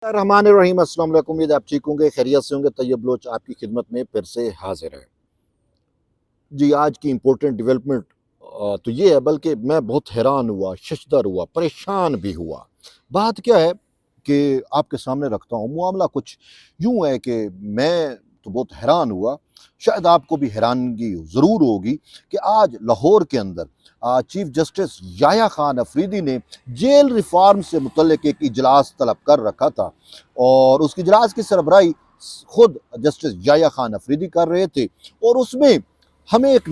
रहमान रहीम, अस्सलाम वालेकुम। उम्मीद आप ठीक होंगे, खैरियत से होंगे। तैयब बलोच आपकी खिदमत में फिर से हाजिर है जी। आज की इम्पोर्टेंट डेवलपमेंट तो ये है, बल्कि मैं बहुत हैरान हुआ, शशदर हुआ, परेशान भी हुआ। बात क्या है कि आपके सामने रखता हूँ। मामला कुछ यूँ है कि मैं तो बहुत हैरान हुआ, शायद आपको भी हैरानगी ज़रूर होगी कि आज लाहौर के अंदर चीफ जस्टिस याया खान अफरीदी ने जेल रिफॉर्म से मुतल्लिक एक इजलास तलब कर रखा था और उसकी इजलास की सरबराही खुद जस्टिस याया खान अफरीदी कर रहे थे। और उसमें हमें एक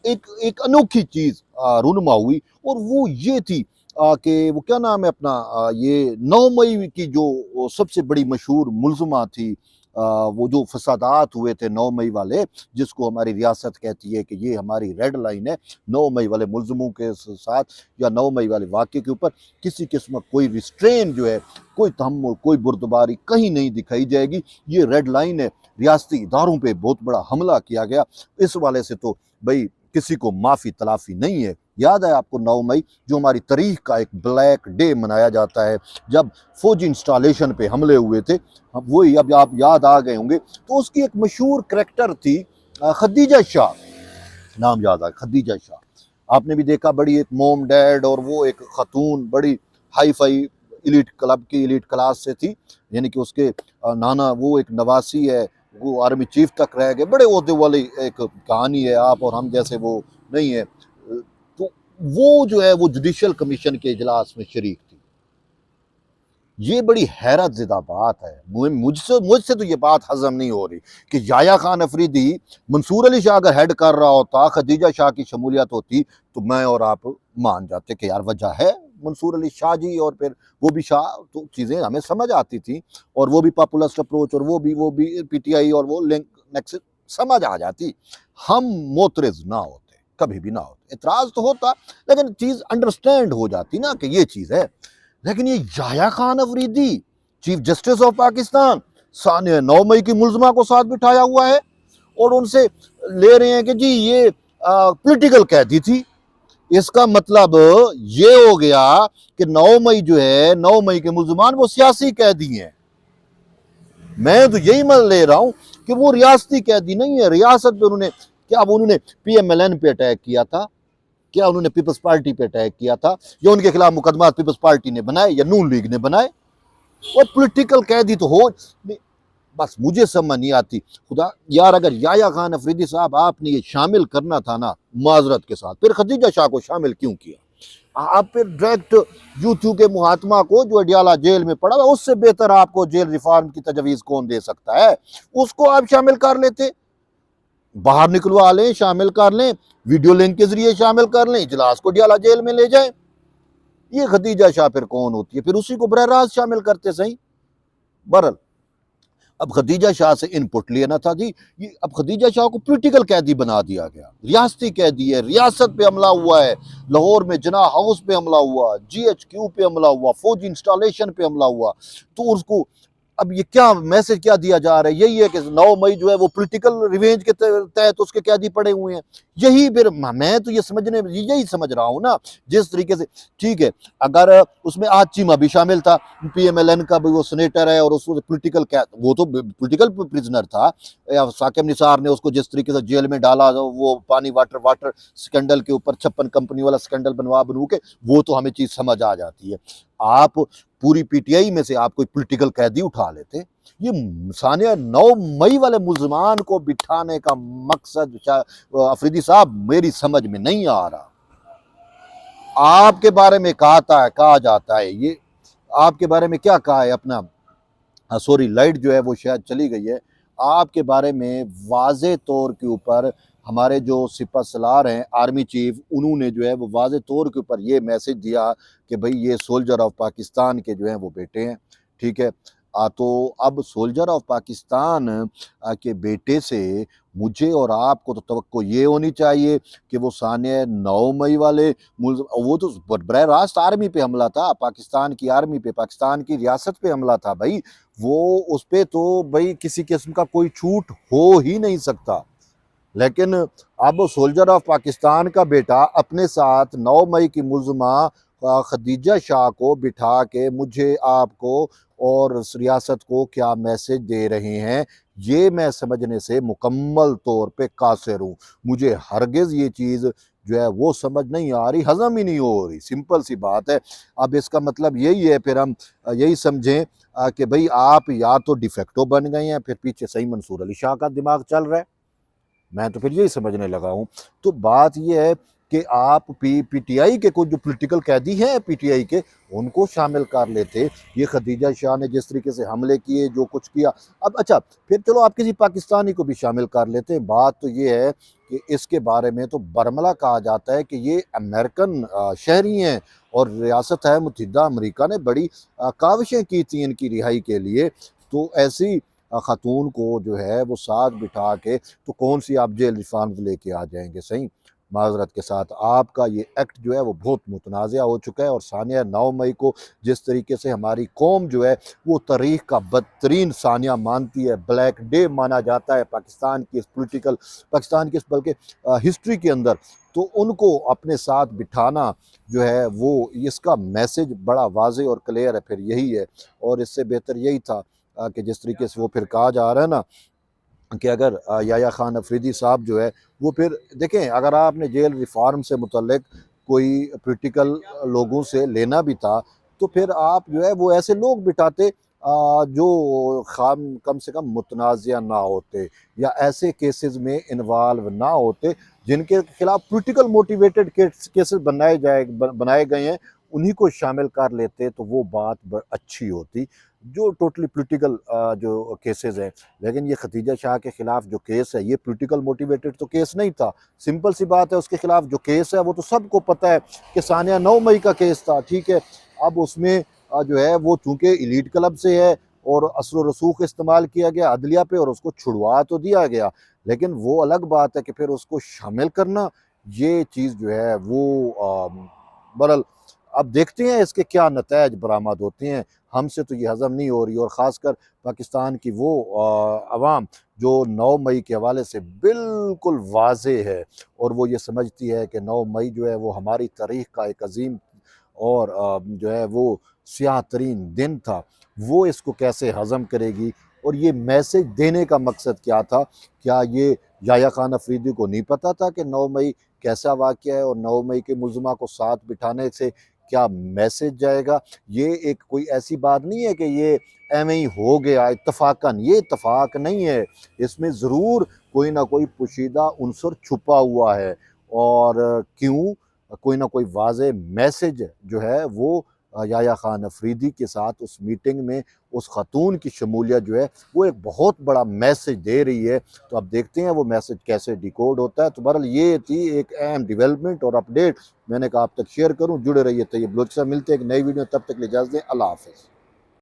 एक एक अनोखी चीज रूनुमा हुई, और वो ये थी कि वो क्या नाम है अपना, ये 9 मई की जो सबसे बड़ी मशहूर मुलजमा थी, वो जो फसादात हुए थे 9 मई वाले, जिसको हमारी रियासत कहती है कि ये हमारी रेड लाइन है। 9 मई वाले मुलजमों के साथ या 9 मई वाले वाक़े के ऊपर किसी किस्म का कोई रिस्ट्रेन जो है, कोई तहम्मुल, कोई बुर्दबारी कहीं नहीं दिखाई जाएगी। ये रेड लाइन है। रियासती इदारों पे बहुत बड़ा हमला किया गया। इस वाले से तो भाई किसी को माफ़ी तलाफ़ी नहीं है। याद है आपको 9 मई, जो हमारी तारीख का एक ब्लैक डे मनाया जाता है, जब फौजी इंस्टॉलेशन पे हमले हुए थे। वही अब आप याद आ गए होंगे। तो उसकी एक मशहूर करैक्टर थी खदीजा शाह, नाम याद आ, खदीजा शाह। आपने भी देखा, बड़ी एक मोम डैड, और वो एक खातून बड़ी हाई फाई इलीट क्लब की इलीट क्लास से थी, यानी कि उसके नाना वो एक नवासी है, वो आर्मी चीफ तक रह गए, बड़े ओहदे वाली एक कहानी है। आप और हम जैसे वो नहीं है। तो वो जो है वो जुडिशल कमीशन के इजलास में शरीक थी। ये बड़ी हैरत ज़दा बात है। मुझसे तो ये बात हजम नहीं हो रही कि याया खान अफरीदी, मंसूर अली शाह अगर हेड कर रहा होता, खदीजा शाह की शमूलियत होती, तो मैं और आप मान जाते कि यार वजह है मंसूर अली शाह जी, और फिर वो भी शाह, तो चीज़ें हमें समझ आती थी। और वो भी पॉपुलिस्ट अप्रोच, और वो भी पीटीआई, और वो लिंक नेक्स्ट समझ आ जाती। हम मोतरज ना होते, कभी भी ना होते। एतराज़ तो होता, लेकिन चीज़ अंडरस्टैंड हो जाती ना कि ये चीज़ है। लेकिन ये Yahya Khan Afridi, chief justice of Pakistan, 9 मई की मुलजमा को साथ बिठाया हुआ है और उनसे ले रहे हैं कि जी ये पॉलिटिकल कैदी थी। इसका मतलब ये हो गया कि 9 मई जो है, 9 मई के मुलजमान वो सियासी कैदी हैं। मैं तो यही मान ले रहा हूं कि वो रियासती कैदी नहीं है। रियासत पे उन्होंने पीएमएलएन पे अटैक किया था, क्या उन्होंने पीपल्स पार्टी पे अटैक किया था, या उनके खिलाफ मुकदमा पीपल्स पार्टी ने बनाए या नून लीग ने बनाए? और पॉलिटिकल कैदी तो हो, बस मुझे समझ नहीं आती। खुदा यार, अगर याया खान अफरीदी साहब आपने ये शामिल करना था ना माजरत के साथ, फिर खदीजा शाह को शामिल क्यों किया? आप फिर डायरेक्ट यूट्यूब के मुहात्मा को जो अडियाला जेल में पड़ा हुआ, उससे बेहतर आपको जेल रिफॉर्म की तजवीज़ कौन दे सकता है? उसको आप शामिल कर लेते, बाहर निकलवा लें, शामिल कर लें, वीडियो लिंक के जरिए शामिल कर लें, इजलास को डियाला जेल में ले जाएं। ये खदीजा शाह फिर कौन होती है? फिर उसी को बरह रास्त शामिल करते सही। बहरल, अब खदीजा शाह से इनपुट लेना था जी। ये अब खदीजा शाह को पॉलिटिकल कैदी बना दिया गया, रियासती कैदी है। रियासत पे हमला हुआ है, लाहौर में जना हाउस पे हमला हुआ, GHQ पे हमला हुआ, फौजी इंस्टॉलेशन पे हमला हुआ। तो उसको अब ये क्या मैसेज क्या दिया जा रहा है? यही है कि 9 मई जो है वो पॉलिटिकल रिवेंज के तहत उसके कैदी पड़े हुए हैं। यही फिर मैं तो ये यही समझ रहा हूँ ना, जिस तरीके से, ठीक है, अगर उसमें आज चीमा भी शामिल था, पीएमएलएन का भी वो सेनेटर है, और उसको पॉलिटिकल वो तो पॉलिटिकल प्रिजनर था। साकिब निसार ने उसको जिस तरीके से जेल में डाला, वो पानी वाटर स्कैंडल के ऊपर 56 कंपनी वाला स्कैंडल बनवा के, वो तो हमें चीज समझ आ जाती है। आप पूरी पीटीआई में से आप कोई पॉलिटिकल कैदी उठा लेते। ये सानिया 9 मई वाले मुलजमान को बिठाने का मकसद अफरीदी साहब मेरी समझ में नहीं आ रहा। आपके बारे में कहा जाता है, ये आपके बारे में क्या कहा है अपना, सॉरी लाइट जो है वो शायद चली गई है। आपके बारे में वाज़े तौर के ऊपर हमारे जो सिपह सलार हैं, आर्मी चीफ, उन्होंने जो है वो वाज़े तौर के ऊपर ये मैसेज दिया कि भाई ये सोल्जर ऑफ पाकिस्तान के जो हैं वो बेटे हैं। ठीक है, तो अब सोल्जर ऑफ पाकिस्तान के बेटे से मुझे और आपको तो तवक्को ये होनी चाहिए कि वो सानिया 9 मई वाले वो तो बरह रास्त आर्मी पे हमला था, पाकिस्तान की आर्मी पे, पाकिस्तान की रियासत पे हमला था भाई। वो उस पर तो भाई किसी किस्म का कोई छूट हो ही नहीं सकता। लेकिन अब सोल्जर ऑफ पाकिस्तान का बेटा अपने साथ 9 मई की मुलजमा खदीजा शाह को बिठा के मुझे आपको और उस रियासत को क्या मैसेज दे रहे हैं, ये मैं समझने से मुकम्मल तौर पे कासिर हूँ। मुझे हरगिज़ ये चीज़ जो है वो समझ नहीं आ रही, हज़म ही नहीं हो रही, सिंपल सी बात है। अब इसका मतलब यही है, फिर हम यही समझें कि भाई आप या तो डिफेक्टो बन गए हैं, फिर पीछे सही मंसूर अली शाह का दिमाग चल रहा है। मैं तो फिर यही समझने लगा हूँ। तो बात ये है कि आप पीटीआई के कुछ जो पॉलिटिकल कैदी हैं पीटीआई के, उनको शामिल कर लेते। ये खदीजा शाह ने जिस तरीके से हमले किए, जो कुछ किया, अब अच्छा फिर चलो आप किसी पाकिस्तानी को भी शामिल कर लेते। बात तो ये है कि इसके बारे में तो बरमला कहा जाता है कि ये अमेरिकन शहरी हैं और रियासत है मुत्तहिदा अमरीका ने बड़ी काविशें की थी इनकी रिहाई के लिए। तो ऐसी खातून को जो है वो साथ बिठा के तो कौन सी आप जेल रिफॉर्म्स लेके आ जाएंगे। सही माजरत के साथ आपका ये एक्ट जो है वो बहुत मुतनाज़ा हो चुका है। और सानिया 9 मई को जिस तरीके से हमारी कौम जो है वो तारीख का बदतरीन सानिया मानती है, ब्लैक डे माना जाता है पाकिस्तान की पोलिटिकल, पाकिस्तान की बल्कि हिस्ट्री के अंदर, तो उनको अपने साथ बिठाना जो है वो इसका मैसेज बड़ा वाज़ेह और क्लियर है, फिर यही है। और इससे बेहतर यही था कि जिस तरीके से वो फिर कहा जा रहा है ना कि अगर याया खान अफरीदी साहब जो है वो फिर देखें, अगर आपने जेल रिफॉर्म से मुतल्लिक कोई पॉलिटिकल लोगों से लेना भी था तो फिर आप जो है वो ऐसे लोग बिठाते जो खाम कम से कम मुतनाज़ा ना होते या ऐसे केसेस में इन्वॉल्व ना होते जिनके खिलाफ पॉलिटिकल मोटिवेटेड केसेस बनाए गए हैं, उन्हीं को शामिल कर लेते तो वो बात अच्छी होती। जो टोटली पॉलिटिकल जो केसेस हैं, लेकिन ये खदीजा शाह के खिलाफ जो केस है ये पॉलिटिकल मोटिवेटेड तो केस नहीं था। सिंपल सी बात है, उसके खिलाफ जो केस है वो तो सबको पता है कि सानिया 9 मई का केस था, ठीक है। अब उसमें जो है वो चूंकि इलीट क्लब से है और असर रसूख इस्तेमाल किया गया अदलिया पे और उसको छुड़वा तो दिया गया, लेकिन वो अलग बात है कि फिर उसको शामिल करना, ये चीज़ जो है वो बहरहाल अब देखते हैं इसके क्या नतायज बरामद होते हैं। हमसे तो ये हज़म नहीं हो रही, और ख़ासकर पाकिस्तान की वो अवाम जो 9 मई के हवाले से बिल्कुल वाज़ेह है और वो ये समझती है कि 9 मई जो है वो हमारी तारीख़ का एक अजीम और जो है वो स्याह तरीन दिन था, वो इसको कैसे हज़म करेगी। और ये मैसेज देने का मकसद क्या था? क्या ये याया खान अफरीदी को नहीं पता था कि 9 मई कैसा वाक़या है और 9 मई के मुलज़मा को साथ बिठाने से क्या मैसेज जाएगा? ये एक कोई ऐसी बात नहीं है कि ये एवें ही हो गया इत्तफ़ाक़न, ये इत्तफ़ाक़ नहीं है, इसमें ज़रूर कोई ना कोई पोशीदा उन्सर छुपा हुआ है। और क्यों? कोई ना कोई वाज़ेह मैसेज जो है वो याया खान अफरीदी के साथ उस मीटिंग में उस खातून की शमूलियत जो है वो एक बहुत बड़ा मैसेज दे रही है। तो अब देखते हैं वो मैसेज कैसे डिकोड होता है। तो बहरहाल ये थी एक अहम डेवलपमेंट और अपडेट, मैंने कहा आप तक शेयर करूं। जुड़े रहिए तैयब बलोच से, मिलते हैं एक नई वीडियो, तब तक ले इजाज़त दें, अल्लाह हाफ़िज़।